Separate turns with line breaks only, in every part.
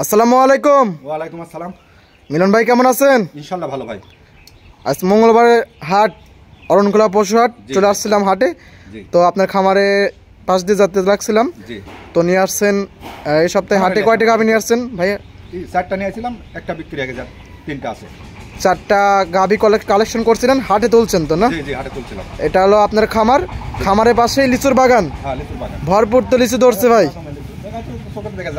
আসসালামু আলাইকুম।
ওয়ালাইকুম আসসালাম।
মিলন ভাই কেমন আছেন?
ইনশাআল্লাহ ভালো ভাই।
আজ মঙ্গলবারের হাট, অরণখোলা পশু হাট চলে আসছিলাম হাটে। তো আপনার খামারে পাশ দিয়ে যেতে লাগছিলাম, তো নিয়ে আসছেন এই সপ্তাহে হাটে কয়টা গাভী নিয়ে আসছেন ভাইয়া?
4টা নিয়ে আসছিলাম, একটা বিক্রি হয়ে গেছে, 3টা আছে।
4টা গাভী কালেকশন করছিলেন, হাটে তুলছেন তো না?
জি জি, হাটে তুলছিলাম।
এটা হলো আপনার খামার, খামারের পাশেই লিচুর বাগান।
হ্যাঁ, লিচুর বাগান
ভরপুর তো লিচু ধরছে ভাই।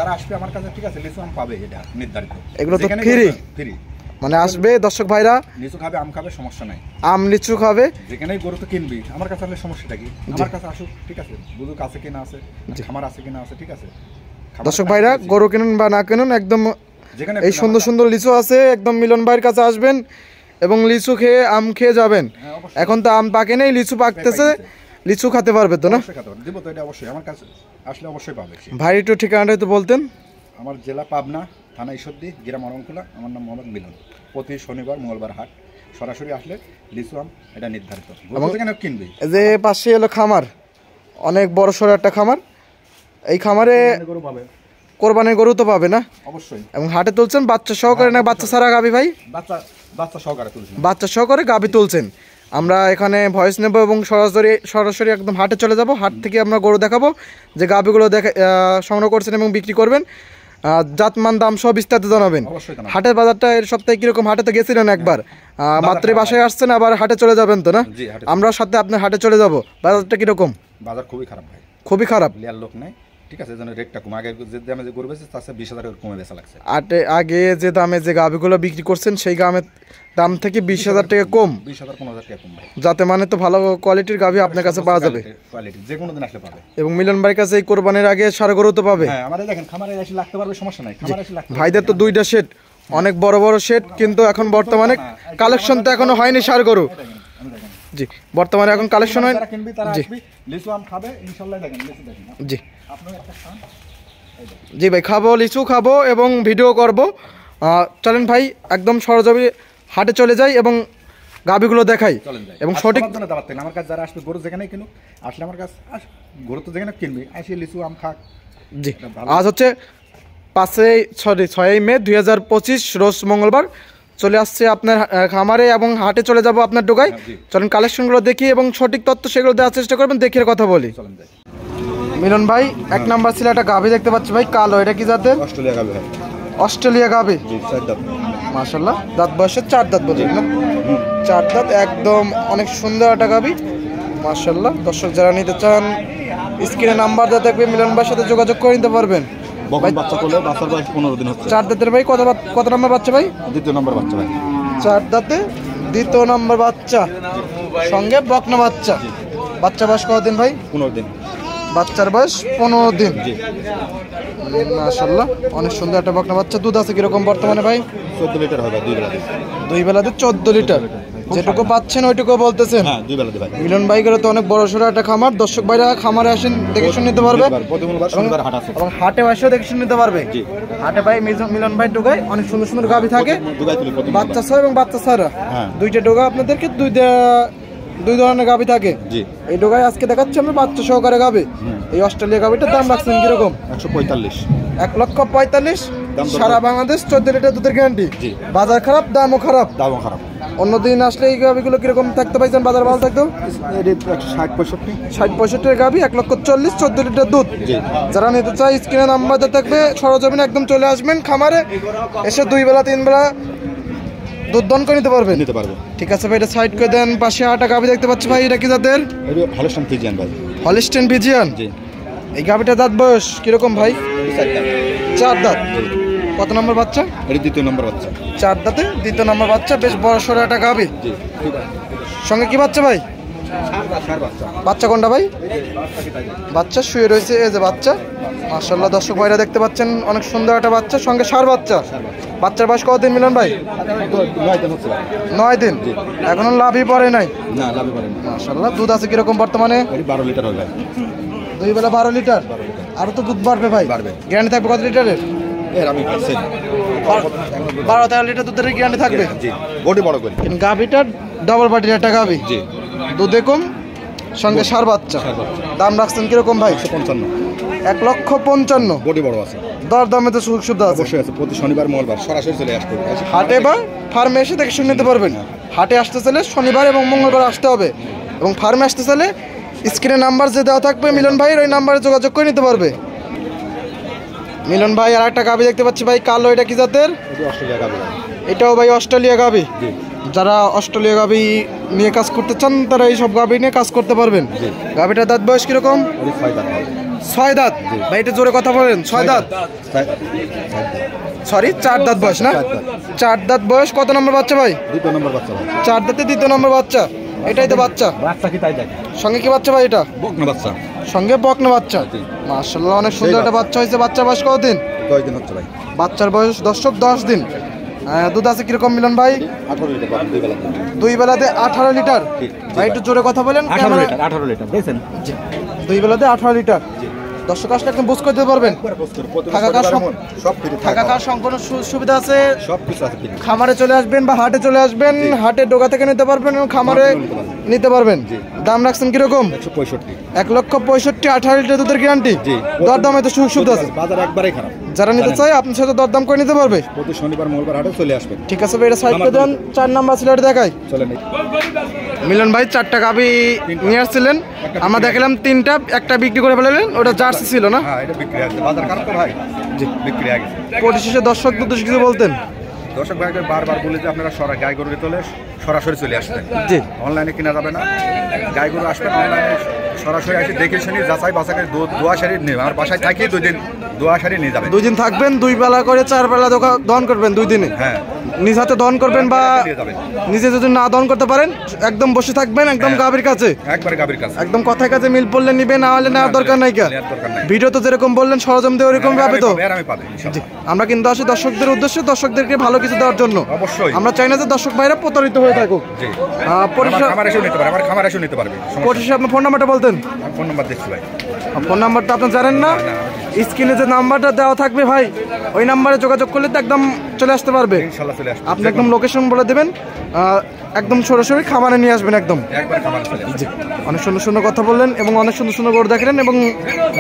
যারা আসবে আমার কাছে ঠিক আছে, লিচু আম পাবে, এটা নির্ধারিত।
এগুলো তো ফ্রি
ফ্রি,
মানে আসবে দর্শক ভাইরা,
লিচু খাবে, আম খাবে, সমস্যা নাই।
আম লিচু খাবে,
যেখানেই গরু তো কিনবি, আমার কাছে আসলে সমস্যাটা কি? আমার কাছে আসুক, ঠিক আছে, বুঝুক আছে কিনা আছে, খামার আছে কিনা আছে, ঠিক আছে।
দর্শক ভাইরা গরু কিনুন বা না কিনুন, একদম এই সুন্দর সুন্দর লিচু আছে, একদম মিলন ভাইয়ের কাছে আসবেন এবং লিচু খেয়ে আম খেয়ে যাবেন। এখন তো আম পাকে নেই, লিচু পাকতেছে, লিচু খেতে পারবে তো না?
দিব তো, এটা অবশ্যই আমার কাছে আসলে অবশ্যই পাবে।
ভাই একটু ঠিকানাটা তো বলতেন।
আমার জেলা পাবনা, থানা ঈশ্বরদী, গ্রাম অরণখোলা। আমার নাম মোহাম্মদ মিলন। প্রতি শনিবার মঙ্গলবার হাট, সরাসরি আসলে লিচু আম এটা নির্ধারিত। কিনবি
যে পাশে হলো খামার, অনেক বড় সড়ো একটা খামার। এই খামারে
গরু পাবে,
কোরবানির গরু তো পাবে না
অবশ্যই।
এবং হাটে তুলছেন বাচ্চা সহকারে না বাচ্চা ছাড়া গাভী ভাই?
বাচ্চা সহকারে তুলছেন,
বাচ্চা সহকারে গাভী তুলছেন। আমরা এখানে ভয়েস নেব এবং সরাসরি একদম হাটে চলে যাব। হাট থেকে আমরা গরু দেখাবো, যে গাভীগুলো সংগ্রহ করছেন এবং বিক্রি করবেন, জাতমান দাম সব বিস্তারিত জানাবেন। হাটের বাজারটা এর সপ্তাহে কিরকম? হাটে তো গেছিলেন একবার, মাত্র বাসায় আসছেন, আবার হাটে চলে যাবেন তো না? আমরা সাথে আপনার হাটে চলে যাব। বাজারটা কিরকম?
বাজার খুবই খারাপ ভাই,
খুবই খারাপ।
লিয়ার লোক নাই, ঠিক আছে। যেন রেটটা কম, আগে যে দামে যে গরু বেচে তার 20,000 কমে বেচা লাগছে।
আগে যে দামে যে গাভীগুলো বিক্রি করছেন সেই দাম থেকে 20,000 টাকা কম,
20,000-15,000 টাকা কম ভাই।
যাতে মানে তো ভালো কোয়ালিটির গাভী আপনার কাছে পাওয়া যাবে,
কোয়ালিটি যে কোনো দিন আসলে পাবে। এবং
মিলন ভাইয়ের কাছে এই কোরবানির আগে সার গরু তো পাবে।
হ্যাঁ, আমাদের দেখেন খামারে এসে লাগতে পারবে, সমস্যা নাই। খামারে এসে লাগতে
ভাইদের তো 2টা শেড, অনেক বড় বড় শেড, কিন্তু এখন বর্তমানে কালেকশন তো এখনো হয়নি সার গরু। জি, বর্তমানে এখন কালেকশন হয়। জি,
লিচু আম খাবে ইনশাআল্লাহ। দেখেন লিচু, দেখেন
জি
আপনারা একটা খান।
জি ভাই, খাবো, লিচু খাবো এবং ভিডিও করব। চলেন ভাই, একদম সরজমিনে হাটে চলে যাই এবং গাভীগুলো দেখাই এবং সঠিক।
আমার কাছে যারা আসবে, গরু যেখানে কিনুক, আসলে আমার কাছে গরু তো যেখানে কিনবি, আসে লিচু আম খাক।
জি, আজ হচ্ছে 6 মে 2025, রোজ মঙ্গলবার। চলে আসছে আপনার খামারে এবং হাটে চলে যাব আপনার ডোকায়। চলেন কালেকশনগুলো দেখি এবং সঠিক তথ্য সেগুলো দেওয়ার চেষ্টা করবেন, দেখিয়ে কথা বলি। মিলন ভাই, 1 নাম্বার ছিল একটা গাভী দেখতে পাচ্ছি ভাই, কালো, এটা কি জাতের?
অস্ট্রেলিয়া গাভী।
অস্ট্রেলিয়া গাভী,
জি, 4 দাঁত।
মাশাআল্লাহ, দাঁত বয়সে 4 দাঁত বলছেন না? 4 দাঁত, একদম অনেক সুন্দর একটা গাভী, মাশাআল্লাহ। দর্শক যারা নিতে চান, স্ক্রিনে নাম্বার দেওয়া থাকবে, মিলন ভাইয়ের সাথে যোগাযোগ করে নিতে পারবেন।
বাচ্চা করলে বাচ্চার বয়স 15 দিন হচ্ছে।
4 দাঁতের ভাই, কত নাম্বার বাচ্চা ভাই?
2য় নম্বর বাচ্চা ভাই।
4 দাঁতে 2য় নম্বর বাচ্চা, সঙ্গে বকনা বাচ্চা। বাচ্চা বয়স কতদিন ভাই?
15 দিন।
বাচ্চার বয়স 15 দিন।
জি,
মাশাআল্লাহ, অনেক সুন্দর একটা বকনা বাচ্চা। দুধ আছে কিরকম বর্তমানে ভাই?
14 লিটার হবে 2 বেলাতে।
2 বেলাতে 14 লিটার। যেটুকু পাচ্ছেন ওইটুকু বলতেছেন?
হ্যাঁ, 2 বেলাতে ভাই।
মিলন ভাইগুলো তো অনেক বড় সড়ো একটা খামার। দর্শক ভাইরা খামারে আসেন, দেখে শুনে নিতে পারবে এবং হাটে এসেও দেখে শুনে নিতে পারবে। হাটে ভাই মিলন ভাই ডোগায় অনেক সুন্দর সুন্দর গাভী থাকে, বাচ্চা সহ এবং বাচ্চা ছাড়া। 2টা ডোগা আপনাদেরকে 2 ধরনের গাভী থাকে। এই ডোগায় আজকে দেখাচ্ছি আমরা বাচ্চা সহকারে গাভী। এই অস্ট্রেলিয়া গাভীটার দাম রাখছেন কিরকম?
145।
1,45,000। সারা বাংলাদেশ 14 লিটার দুধের গ্যারান্টি। বাজার খারাপ, দামও খারাপ। অন্যদিন আসলে এই গাভীগুলো কিরকম থাকতে পাইছেন? বাজার ভালো থাকতো? 60-65 গাভী, 1,40,000, 14 লিটার দুধ। যারা নিতে চায় স্ক্রিনে নাম্বার দেওয়া থাকবে, সরজমিনে একদম চলে আসবেন খামারে, এসে 2 বেলা 3 বেলা দুধ দন করে নিতে পারবেন। ঠিক আছে ভাই, এটা সাইড করে দেন। পাশে 8টা গাভী দেখতে পাচ্ছি ভাই, এটা কি জাতের?
হলস্টেইন ফ্রিজিয়ান ভাই।
Holstein Friesian. এই গাভীটার দাঁত বয়স কিরকম ভাই? 4 দাঁত। কত নম্বর বাচ্চা?
এটা 2য় নম্বর বাচ্চা।
4 দাঁতে 2য় নম্বর বাচ্চা, বেশ বড় সড়ো একটা গাভী। সঙ্গে কি বাচ্চা ভাই? বাচ্চা কোনটা ভাই? বাচ্চা শুয়ে রয়েছে, এই যে বাচ্চা, মাশাআল্লাহ। দর্শক ভাইরা দেখতে পাচ্ছেন, অনেক সুন্দর একটা বাচ্চা, সঙ্গে ষাঁড় বাচ্চা। বাচ্চার বয়স কতদিন মিলন ভাই? 9 দিন। এখনো লাভই পড়ে নাই?
না, লাভই পড়ে না।
মাশাআল্লাহ। দুধ আছে কিরকম বর্তমানে?
12 লিটার হবে।
2 বেলা 12 লিটার। আরো তো দুধ বাড়বে ভাই? গ্যারান্টি থাকবে কত লিটারের?
আমি
12-13 লিটার দুধের গ্যারান্টি থাকবে।
বডি বড় করে।
গাভীটার ডবল বডির একটা গাভী, দুধে কম, সঙ্গে ষাঁড় বাচ্চা। দাম রাখছেন কিরকম ভাই?
155।
1,55,000
বডি বড় আছে,
দর দামে তো সুযোগ সুবিধা আছে
অবশ্যই আছে। প্রতি শনিবার মঙ্গলবার সরাসরি চলে আসতে হবে।
হাটে বা ফার্মে এসে দেখে শুনে নিতে পারবেন। হাটে আসতে চাইলে শনিবার এবং মঙ্গলবার আসতে হবে, এবং ফার্মে আসতে চাইলে স্ক্রিনে নাম্বার যে দেওয়া থাকবে মিলন ভাইয়ের, ওই নাম্বারে যোগাযোগ করে নিতে পারবে। মিলন ভাই আর একটা গাভি দেখতে পাচ্ছি ভাই, কালো, এটা কি জাতের?
অস্ট্রেলিয়া গাভী।
এটাও ভাই অস্ট্রেলিয়া গাভি। যারা অস্ট্রেলিয়া গাভি নিয়ে কাজ করতে চান তারা এই সব গাভি নিয়ে কাজ করতে পারবেন। গাভিটার দাঁত বয়স কিরকম? 6 দাঁত। ভাই এটা জোরে কথা বলেন, 6 দাঁত, সরি 4 দাঁত বয়স না? 4 দাঁত বয়স। কত নম্বর বাচ্চা ভাই?
2 নম্বর বাচ্চা।
4 দাঁতে 2 নম্বর বাচ্চা। এটাই তো বাচ্চা?
বাচ্চা কি তাই দেখে?
সঙ্গে কি বাচ্চা ভাই? এটা
বকনা বাচ্চা,
সঙ্গে বকনা বাচ্চা। মাশাআল্লাহ অনেক সুন্দর একটা বাচ্চা হয়েছে। বাচ্চার বয়স কতদিন?
10 দিন হচ্ছে ভাই।
বাচ্চার বয়স দর্শক 10 দিন। দুধ আছে কিরকম মিলন ভাই?
18 লিটার পাবেন 2 বেলা।
2 বেলাতে 18 লিটার। ভাই একটু জোরে কথা বলেন।
18 লিটার দেখছেন?
2 বেলাতে 18 লিটার। দর্শক আসলে একদম বুঝ করতে পারবেন। থাকা খাওয়ার সম্পূর্ণ সুবিধা আছে,
সব কিছু আছে।
খামারে চলে আসবেন বা হাটে চলে আসবেন, হাটে ডোকা থেকে নিতে পারবেন এবং খামারে নিতে পারবেন। দাম রাখছেন কিরকম?
165।
18 লিটার দুধের গ্যারান্টি। দরদামে তো সুযোগ সুবিধা আছে।
বাজার একবারেই খারাপ।
যারা নিতে চায় আপনার সাথে দরদাম করে নিতে পারবে।
প্রতি শনিবার মঙ্গলবার হাটে চলে আসবেন।
ঠিক আছে ভাই, এটা সাইড করে দেন। 4 নাম্বার সিলেট দেখাই।
চলেন।
মিলন ভাই 4টা গাভি নিয়ে আসছিলেন, আমরা দেখালাম 3টা, একটা বিক্রি করে ফেলেন। ওটা জার্সি ছিল না?
হ্যাঁ, এটা বিক্রি আছে। বাজার খারাপ তো ভাই। জি, বিক্রি হয়ে গেছে।
পরিশেষে দর্শক উদ্দেশ্যে কিছু বলতেন?
দর্শক ভাইকে বারবার বলে যে আপনারা গাই গরু তোলে সরাসরি চলে আসবেন।
জি,
অনলাইনে কিনা যাবে না, গাই গরু আসবেন অনলাইনে সরাসরি আসে দেখে শুনি যাচাই বাছাই করে দোয়া শাড়ি নিয়ে আমার বাসায় থাকি 2 দিন দোয়া শাড়ি নিয়ে যাবেন।
2 দিন থাকবেন, 2 বেলা করে 4 বেলা দহন করবেন 2 দিনে।
হ্যাঁ,
নিজ হাতে দহন করবেন বা নিজে যদি না দহন করতে পারেন একদম বসে থাকবেন একদম গাভীর কাছে,
একবারে গাভীর কাছে,
একদম কথায় কাছে মিল পড়লে নিবে, না হলে নেওয়ার দরকার নাই। ভিডিও তো যেরকম বললেন সরঞ্জাম দিয়ে ওরকম পাবে তো? আমরা কিন্তু আসি দর্শকদের উদ্দেশ্যে, দর্শকদেরকে ভালো কিছু দেওয়ার জন্য।
অবশ্যই
আমরা চাই না যে দর্শক ভাইরা প্রতারিত হয়ে থাকুক। পরিশেষে আপনার ফোন নাম্বারটা বলতেন?
ফোন নাম্বার দেখছি ভাই।
ফোন নাম্বারটা আপনি জানেন না? স্ক্রিনে যে নাম্বারটা দেওয়া থাকবে ভাই, ওই নাম্বারে যোগাযোগ করলে তো একদম চলে আসতে পারবে।
ইনশাআল্লাহ চলে আসবে।
আপনি একদম লোকেশন বলে দেবেন, একদম সরাসরি খামারে নিয়ে আসবেন একদম।
একবার খামারে চলে আসবে।
অনেক সুন্দর সুন্দর কথা বললেন এবং অনেক সুন্দর সুন্দর গরু দেখালেন এবং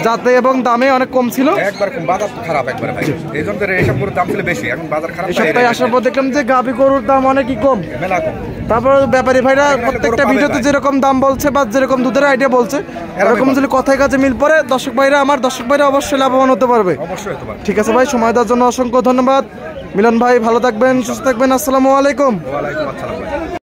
যাতে এবং দামে অনেক কম ছিল।
একবার বাজার খারাপ একবার ভাই, এইজন্য এইসব গরুর দাম ছিল বেশি, এখন বাজার খারাপ।
এই সপ্তাহে আসার পর দেখলাম যে গাভী গরুর দাম অনেকই কম,
মেলা কম।
তারপর ব্যাপারী ভাইরা প্রত্যেকটা ভিডিওতে যেরকম দাম বলছে বা যেরকম দুধের আইডিয়া বলছে, এরকম যদি কথায় কাছে মিল পড়ে দর্শক ভাইরা অবশ্যই লাভবান হতে পারবে।
অবশ্যই হতে পারবে।
ঠিক আছে ভাই, সময় দেওয়ার জন্য অসংখ্য ধন্যবাদ। মিলন ভাই ভালো থাকবেন, সুস্থ থাকবেন। আসসালামু আলাইকুম।
ওয়া আলাইকুম আসসালাম।